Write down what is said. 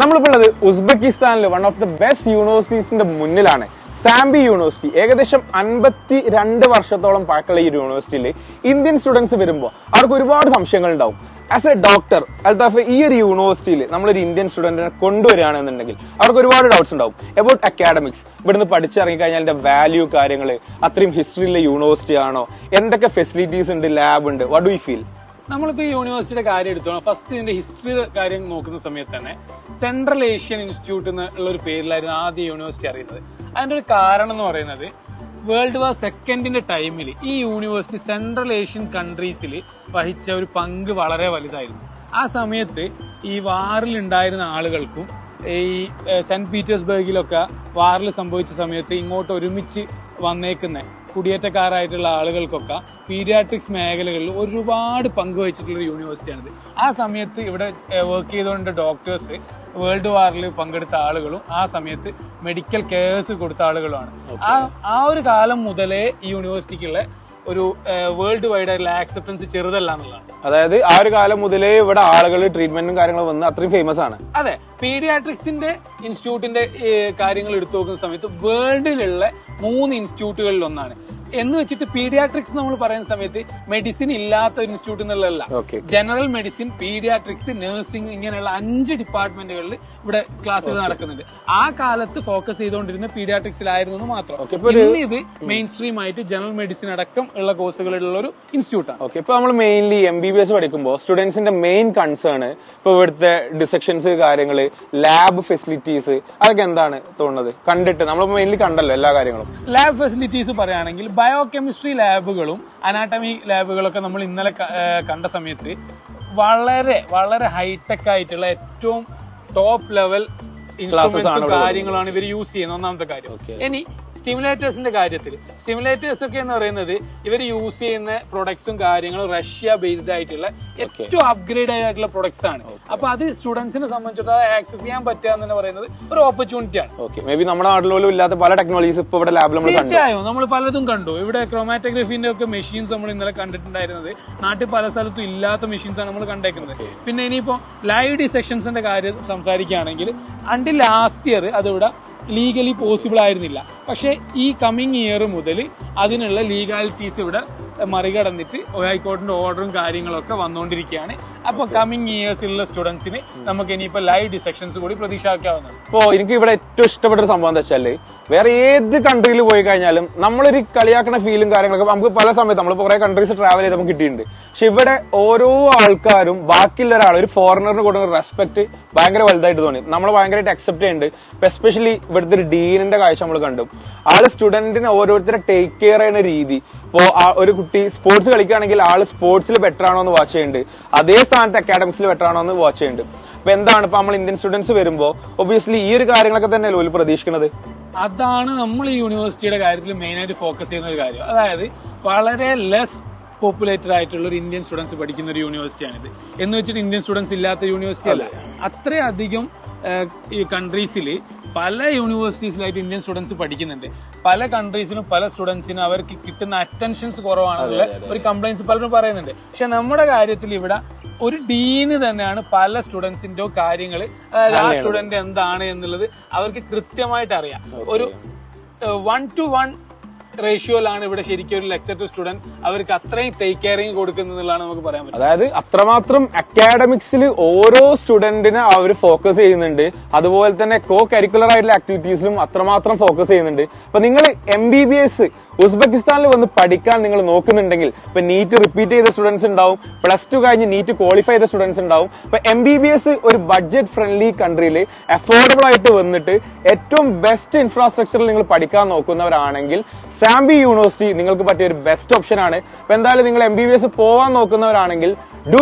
നമ്മളിപ്പോൾ ഉള്ളത് ഉസ്ബെക്കിസ്ഥാനിലെ one of the best യൂണിവേഴ്സിറ്റീസിന്റെ മുന്നിലാണ്. സാംബി യൂണിവേഴ്സിറ്റി. ഏകദേശം 52 വർഷത്തോളം പഴക്കമുള്ള ഈ യൂണിവേഴ്സിറ്റിയിൽ ഇന്ത്യൻ സ്റ്റുഡൻസ് വരുമ്പോൾ അവർക്ക് ഒരുപാട് സംശയങ്ങൾ ഉണ്ടാവും. ആസ് എ ഡോക്ടർ അൽത്താഫ്, ഈ ഒരു യൂണിവേഴ്സിറ്റിയിൽ നമ്മളൊരു ഇന്ത്യൻ സ്റ്റുഡന്റിനെ കൊണ്ടുവരികയാണെന്നുണ്ടെങ്കിൽ അവർക്ക് ഒരുപാട് ഡൗട്ട്സ് ഉണ്ടാവും അബൌട്ട് അക്കാഡമിക്സ്. ഇവിടുന്ന് പഠിച്ചിറങ്ങി കഴിഞ്ഞാൽ അതിന്റെ വാല്യൂ കാര്യങ്ങൾ, അത്രയും ഹിസ്റ്ററിയിലെ യൂണിവേഴ്സിറ്റി ആണോ, എന്തൊക്കെ ഫെസിലിറ്റീസ് ഉണ്ട്, ലാബ് ഉണ്ട്, വാട്ട് ഡു യു ഫീൽ? നമ്മളിപ്പോ ഈ യൂണിവേഴ്സിറ്റിയുടെ കാര്യം എടുത്തോളാം. ഫസ്റ്റ് ഇതിന്റെ ഹിസ്റ്ററി കാര്യം നോക്കുന്ന സമയത്ത് തന്നെ സെൻട്രൽ ഏഷ്യൻ ഇൻസ്റ്റിറ്റ്യൂട്ട് എന്നുള്ള ഒരു പേരിലായിരുന്നു ആദ്യ യൂണിവേഴ്സിറ്റി അറിയുന്നത്. അതിന്റെ ഒരു കാരണം എന്ന് പറയുന്നത് വേൾഡ് വാർ സെക്കൻഡിന്റെ ടൈമിൽ ഈ യൂണിവേഴ്സിറ്റി സെൻട്രൽ ഏഷ്യൻ കൺട്രീസിൽ വഹിച്ച ഒരു പങ്ക് വളരെ വലുതായിരുന്നു. ആ സമയത്ത് ഈ വാറിൽ ഉണ്ടായിരുന്ന ആളുകൾക്കും ഈ സെന്റ് പീറ്റേഴ്സ്ബർഗിലൊക്കെ വാറിൽ സംഭവിച്ച സമയത്ത് ഇങ്ങോട്ട് ഒരുമിച്ച് വന്നേക്കുന്ന കുടിയേറ്റക്കാരായിട്ടുള്ള ആളുകൾക്കൊക്കെ പീഡിയാട്രിക്സ് മേഖലകളിൽ ഒരുപാട് പങ്കുവച്ചിട്ടുള്ള ഒരു യൂണിവേഴ്സിറ്റിയാണിത്. ആ സമയത്ത് ഇവിടെ വർക്ക് ചെയ്തുകൊണ്ട് ഡോക്ടേഴ്സ് വേൾഡ് വാറിൽ പങ്കെടുത്ത ആളുകളും ആ സമയത്ത് മെഡിക്കൽ കെയർസ് കൊടുത്ത ആളുകളുമാണ്. ആ ഒരു കാലം മുതലേ ഈ യൂണിവേഴ്സിറ്റിക്കുള്ള ഒരു വേൾഡ് വൈഡ് ആയിട്ടുള്ള ആക്സെപ്റ്റൻസ് ചെറുതല്ല എന്നുള്ളതാണ്. അതായത് ആ ഒരു കാലം മുതലേ ഇവിടെ ആളുകൾ ട്രീറ്റ്മെന്റും കാര്യങ്ങളും വന്ന് അത്രയും ഫേമസ് ആണ്. അതെ, പീഡിയാട്രിക്സിന്റെ ഇൻസ്റ്റിറ്റ്യൂട്ടിന്റെ കാര്യങ്ങൾ എടുത്തു നോക്കുന്ന സമയത്ത് വേൾഡിലുള്ള 3 ഇൻസ്റ്റിറ്റ്യൂട്ടുകളിൽ ഒന്നാണ്. എന്ന് വെച്ചിട്ട് പീഡിയാട്രിക്സ് നമ്മൾ പറയുന്ന സമയത്ത് മെഡിസിൻ ഇല്ലാത്ത ഒരു ഇൻസ്റ്റിറ്റ്യൂട്ട് എന്നുള്ളതല്ല. ജനറൽ മെഡിസിൻ, പീഡിയാട്രിക്സ്, നഴ്സിംഗ്, ഇങ്ങനെയുള്ള 5 ഡിപ്പാർട്ട്മെന്റുകളിൽ ഇവിടെ ക്ലാസ്സുകൾ നടക്കുന്നുണ്ട്. ആ കാലത്ത് ഫോക്കസ് ചെയ്തുകൊണ്ടിരുന്ന പീഡിയാട്രിക്സിലായിരുന്നു മാത്രം. ഇന്ന് ഇത് മെയിൻ സ്ട്രീം ആയിട്ട് ജനറൽ മെഡിസിൻ അടക്കം ഉള്ള കോഴ്സുകളുള്ള ഒരു ഇൻസ്റ്റിറ്റ്യൂട്ടാണ്. ഓക്കെ, ഇപ്പൊ നമ്മൾ മെയിൻലി MBBS പഠിക്കുമ്പോൾ സ്റ്റുഡൻസിന്റെ മെയിൻ കൺസേൺ ഇപ്പൊ ഇവിടുത്തെ ഡിസെക്ഷൻസ്, കാര്യങ്ങള്, ലാബ് ഫെസിലിറ്റീസ്, അതൊക്കെ എന്താണ് തോന്നുന്നത്? കണ്ടിട്ട് നമ്മൾ മെയിൻലി കണ്ടല്ലോ എല്ലാ കാര്യങ്ങളും. ലാബ് ഫെസിലിറ്റീസ് പറയുകയാണെങ്കിൽ ബയോകെമിസ്ട്രി ലാബുകളും അനാട്ടമി ലാബുകളൊക്കെ നമ്മൾ ഇന്നലെ കണ്ട സമയത്ത് വളരെ വളരെ ഹൈടെക് ആയിട്ടുള്ള ഏറ്റവും ടോപ്പ് ലെവൽ ഇൻസ്ട്രുമെന്റ്സും കാര്യങ്ങളാണ് ഇവർ യൂസ് ചെയ്യുന്നത്. ഒന്നാമത്തെ കാര്യം. ഇനി സ്റ്റിമുലേറ്റേഴ്സിന്റെ കാര്യത്തിൽ, സ്റ്റിമുലേറ്റേഴ്സ് ഒക്കെ എന്ന് പറയുന്നത് ഇവർ യൂസ് ചെയ്യുന്ന പ്രൊഡക്ട്സും കാര്യങ്ങളും റഷ്യ ബേസ്ഡ് ആയിട്ടുള്ള ഏറ്റവും അപ്ഗ്രേഡ് ആയിട്ടുള്ള പ്രൊഡക്ട്സ് ആണ്. അപ്പൊ അത് സ്റ്റുഡൻസിനെ സംബന്ധിച്ചിടത്തോളം ആക്സസ് ചെയ്യാൻ പറ്റുക എന്ന് പറയുന്നത് ഒരു ഓപ്പർച്യൂണിറ്റി ആണ്. മേ ബി നമ്മുടെ നാട്ടിലോലും ഇല്ലാത്ത പല ടെക്നോളജീസ് ഇപ്പൊ ഇവിടെ ലാബിൽ തീർച്ചയായും നമ്മൾ പലതും കണ്ടു. ഇവിടെ ക്രോമാറ്റോഗ്രഫിന്റെ ഒക്കെ മെഷീൻസ് നമ്മൾ ഇന്നലെ കണ്ടിട്ടുണ്ടായിരുന്നത് നാട്ടിൽ പല സ്ഥലത്തും ഇല്ലാത്ത മെഷീൻസ് ആണ് നമ്മൾ കണ്ടേക്കുന്നത്. പിന്നെ ഇനിയിപ്പോ ലൈവ് ഡിസെക്ഷൻസിന്റെ കാര്യം സംസാരിക്കുകയാണെങ്കിൽ അണ്ടിൽ ലാസ്റ്റ് ഇയർ അതിവിടെ ലീഗലി പോസിബിൾ ആയിരുന്നില്ല. പക്ഷെ ഈ കമ്മിങ് ഇയർ മുതൽ അതിനുള്ള ലീഗാലിറ്റീസ് ഇവിടെ മറികടന്നിട്ട് ഹൈക്കോടതിന്റെ ഓർഡറും കാര്യങ്ങളൊക്കെ വന്നുകൊണ്ടിരിക്കുകയാണ്. അപ്പൊ കമ്മിങ് ഇയേഴ്സിലുള്ള സ്റ്റുഡൻസിന് നമുക്ക് ഇനിയിപ്പോ ലൈവ് ഡിസെക്ഷൻസ് കൂടി പ്രതീക്ഷിക്കാവുന്നതാണ്. ഇപ്പോ എനിക്ക് ഇവിടെ ഏറ്റവും ഇഷ്ടപ്പെട്ട ഒരു സംഭവം എന്താ വെച്ചാല്, വേറെ ഏത് കൺട്രിയിൽ പോയി കഴിഞ്ഞാലും നമ്മളൊരു കളിയാക്കുന്ന ഫീലും കാര്യങ്ങളൊക്കെ നമുക്ക് പല സമയത്ത് നമ്മളിപ്പോ കുറെ കൺട്രീസ് ട്രാവൽ ചെയ്ത് നമുക്ക് കിട്ടിയിട്ടുണ്ട്. പക്ഷെ ഇവിടെ ഓരോ ആൾക്കാരും ബാക്കിയുള്ള ഒരാൾ, ഒരു ഫോറിനറിന് കൊടുക്കുന്ന റെസ്പെക്ട് ഭയങ്കര വലുതായിട്ട് തോന്നി. നമ്മൾ ഭയങ്കരമായിട്ട് അക്സെപ്റ്റ് ചെയ്യുന്നുണ്ട്. എസ്പെഷ്യലി ഇവിടുത്തെ ഒരു ഡീനിന്റെ കാഴ്ച നമ്മൾ കണ്ടു. ആള് സ്റ്റുഡന്റിനെ ഓരോരുത്തരെ ടേക്ക് കെയർ ചെയ്യുന്ന രീതി. ഇപ്പോ ഒരു കുട്ടി സ്പോർട്സ് കളിക്കുകയാണെങ്കിൽ ആള് സ്പോർട്സിൽ ബെറ്റർ ആണോ എന്ന് വാച്ച് ചെയ്യുന്നുണ്ട്, അതേ സ്ഥാനത്ത് അക്കാഡമിക്സിൽ ബെറ്റർ ആണോ എന്ന് വാച്ച് ചെയ്യുന്നുണ്ട്. അപ്പൊ എന്താണ് ഇപ്പൊ നമ്മൾ ഇന്ത്യൻ സ്റ്റുഡൻസ് വരുമ്പോ ഒബ്വിയസ്ലി ഈ ഒരു കാര്യങ്ങളൊക്കെ തന്നെയല്ലോ ഒരു പ്രതീക്ഷിക്കുന്നത്. അതാണ് നമ്മൾ ഈ യൂണിവേഴ്സിറ്റിയുടെ കാര്യത്തിൽ മെയിൻ ആയിട്ട് ഫോക്കസ് ചെയ്യുന്ന ഒരു കാര്യം. അതായത് വളരെ ലെസ് പോപ്പുലേറ്റഡ് ആയിട്ടുള്ള ഒരു ഇന്ത്യൻ സ്റ്റുഡൻസ് പഠിക്കുന്ന ഒരു യൂണിവേഴ്സിറ്റിയാണിത്. എന്ന് വെച്ചിട്ട് ഇന്ത്യൻ സ്റ്റുഡൻസ് ഇല്ലാത്ത യൂണിവേഴ്സിറ്റി അല്ല. അത്രയധികം ഈ കൺട്രീസിൽ പല യൂണിവേഴ്സിറ്റീസിലായിട്ട് ഇന്ത്യൻ സ്റ്റുഡൻസ് പഠിക്കുന്നുണ്ട്. പല കൺട്രീസിലും പല സ്റ്റുഡൻസിനും അവർക്ക് കിട്ടുന്ന അറ്റൻഷൻസ് കുറവാണെന്നുള്ള ഒരു കംപ്ലൈൻസ് പലരും പറയുന്നുണ്ട്. പക്ഷെ നമ്മുടെ കാര്യത്തിൽ ഇവിടെ ഒരു ഡീന് തന്നെയാണ് പല സ്റ്റുഡൻസിന്റെ കാര്യങ്ങൾ, അതായത് ആ സ്റ്റുഡന്റ് എന്താണ് എന്നുള്ളത് അവർക്ക് കൃത്യമായിട്ട് അറിയാം. ഒരു 1:1 റേഷ്യോയിലാണ് ഇവിടെ ശരിക്കും ഒരു ലെക്ചർ ടു സ്റ്റുഡന്റ് അവർക്ക് അത്രയും ടേക്ക് കെയറിങ് കൊടുക്കുന്നതാണ് നമുക്ക് പറയാൻ പറ്റും. അതായത് അത്രമാത്രം അക്കാഡമിക്സിൽ ഓരോ സ്റ്റുഡന്റിനെ അവർ ഫോക്കസ് ചെയ്യുന്നുണ്ട്. അതുപോലെ തന്നെ കോ കരിക്കുലർ ആയിട്ടുള്ള ആക്ടിവിറ്റീസിലും അത്രമാത്രം ഫോക്കസ് ചെയ്യുന്നുണ്ട്. അപ്പൊ നിങ്ങൾ MBBS ഉസ്ബെക്കിസ്ഥാനിൽ വന്ന് പഠിക്കാൻ നിങ്ങൾ നോക്കുന്നുണ്ടെങ്കിൽ, ഇപ്പൊ നീറ്റ് റിപ്പീറ്റ് ചെയ്ത സ്റ്റുഡൻസ് ഉണ്ടാവും, +2 കഴിഞ്ഞ് നീറ്റ് ക്വാളിഫൈ ചെയ്ത സ്റ്റുഡൻസ് ഉണ്ടാവും. അപ്പൊ MBBS ഒരു ബഡ്ജറ്റ് ഫ്രണ്ട്ലി കൺട്രിയിൽ അഫോർഡബിൾ ആയിട്ട് വന്നിട്ട് ഏറ്റവും ബെസ്റ്റ് ഇൻഫ്രാസ്ട്രക്ചറിൽ നിങ്ങൾ പഠിക്കാൻ നോക്കുന്നവരാണെങ്കിൽ സാംബി യൂണിവേഴ്സിറ്റി നിങ്ങൾക്ക് പറ്റിയ ഒരു ബെസ്റ്റ് ഓപ്ഷൻ ആണ്. അപ്പൊ എന്തായാലും നിങ്ങൾ MBBS പോവാൻ നോക്കുന്നവരാണെങ്കിൽ